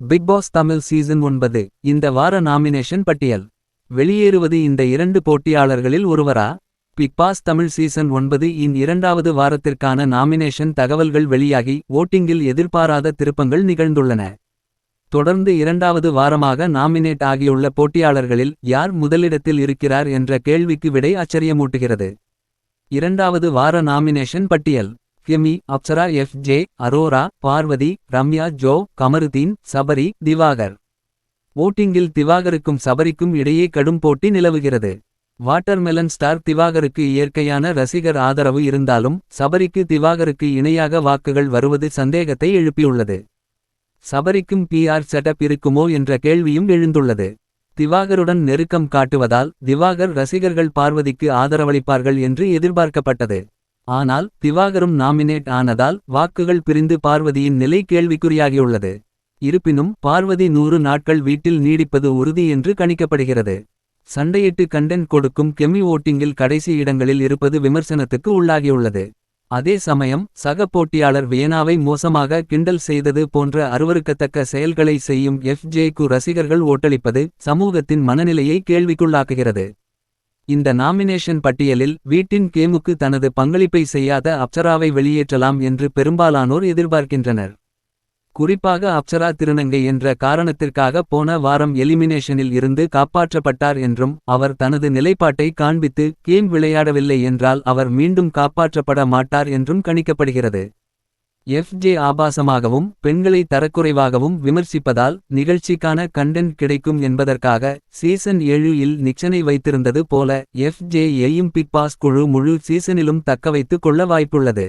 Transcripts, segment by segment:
Big pass Tamil season 9 இந்த வார nomination பட்டியல். வெளியேறுவது இந்த இரண்டு போட்டியாளர்களில் ஒருவரா? பிக் பாஸ் தமிழ் சீசன் 9 இன் இரண்டாவது வாரத்திற்கான நாமினேஷன் தகவல்கள் வெளியாகி வோட்டிங்கில் எதிர்பாராத திருப்பங்கள் நிகழ்ந்துள்ளன. தொடர்ந்து இரண்டாவது வாரமாக நாமினேட் ஆகியுள்ள போட்டியாளர்களில் யார் முதலிடத்தில் இருக்கிறார் என்ற கேள்விக்கு விடை ஆச்சரியமூட்டுகிறது. இரண்டாவது வார நாமினேஷன் பட்டியல். கெமி, அப்சரா, எஃப்.ஜே, அரோரா, பார்வதி, ரம்யா, ஜோ, கமருதீன், சபரி, திவாகர். வோட்டிங்கில் திவாகருக்கும் சபரிக்கும் இடையே கடும் போட்டி நிலவுகிறது. வாட்டர்மெலன் ஸ்டார் திவாகருக்கு இயற்கையான ரசிகர் ஆதரவு இருந்தாலும் சபரிக்கு திவாகருக்கு இணையாக வாக்குகள் வருவது சந்தேகத்தை எழுப்பியுள்ளது. சபரிக்கும் PR செட்டப் இருக்குமோ என்ற கேள்வியும் எழுந்துள்ளது. திவாகருடன் நெருக்கம் காட்டுவதால் திவாகர் ரசிகர்கள் பார்வதிக்கு ஆதரவளிப்பார்கள் என்று எதிர்பார்க்கப்பட்டது. ஆனால் திவாகரும் நாமினேட் ஆனதால் வாக்குகள் பிரிந்து பார்வதியின் நிலை கேள்விக்குறியாகியுள்ளது. இருப்பினும் பார்வதி 100 நாட்கள் வீட்டில் நீடிப்பது உறுதி என்று கணிக்கப்படுகிறது. சண்டையிட்டு கண்டென்ட் கொடுக்கும் கெமி ஓட்டிங்கில் கடைசி இடங்களில் இருப்பது விமர்சனத்துக்கு உள்ளாகியுள்ளது. அதே சமயம் சக போட்டியாளர் வியனாவை மோசமாக கிண்டல் செய்தது போன்ற அருவருக்கத்தக்க செயல்களை செய்யும் எஃப்.ஜே.க்கு ரசிகர்கள் ஓட்டளிப்பது சமூகத்தின் மனநிலையை கேள்விக்குள்ளாக்குகிறது. இந்த நாமினேஷன் பட்டியலில் வீட்டின் கேமுக்கு தனது பங்களிப்பை செய்யாத அப்சராவை வெளியேற்றலாம் என்று பெரும்பாலானோர் எதிர்பார்க்கின்றனர். குறிப்பாக அப்சரா திருநங்கை என்ற காரணத்திற்காக போன வாரம் எலிமினேஷனில் இருந்து காப்பாற்றப்பட்டார் என்றும் அவர் தனது நிலைப்பாட்டை காண்பித்து கேம் விளையாடவில்லை என்றால் அவர் மீண்டும் காப்பாற்றப்பட மாட்டார் என்றும் கணிக்கப்படுகிறது. எஃப்.ஜே ஆபாசமாகவும் பெண்களை தரக்குறைவாகவும் விமர்சிப்பதால் நிகழ்ச்சிக்கான கண்டென்ட் கிடைக்கும் என்பதற்காக சீசன் 7 இல் நிக்சனை வைத்திருந்தது போல எஃப்.ஜே.யையும் பிக் பாஸ் குழு முழு சீசனிலும் தக்கவைத்துக் கொள்ள வாய்ப்புள்ளது.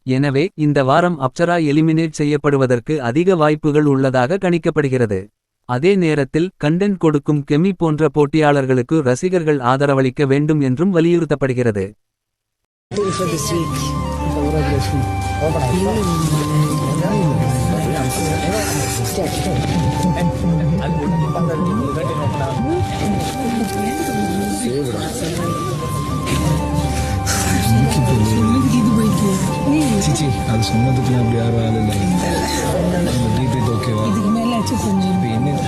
எனவே இந்த வாரம் அப்சரா எலிமினேட் செய்யப்படுவதற்கு அதிக வாய்ப்புகள் உள்ளதாக கணிக்கப்படுகிறது. அதே நேரத்தில் கண்டென்ட் கொடுக்கும் கெமி போன்ற போட்டியாளர்களுக்கு ரசிகர்கள் ஆதரவளிக்க வேண்டும் என்றும் வலியுறுத்தப்படுகிறது. சிச்சி அது சொன்னதுக்குலாம் அப்படி யாரும் ஆள் இல்லை. ஓகேவா? என்ன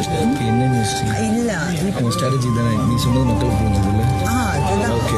ஸ்ட்ராட்டஜி தானே நீ சொன்னது மக்களுக்கு புரிஞ்சது இல்லை. ஓகே.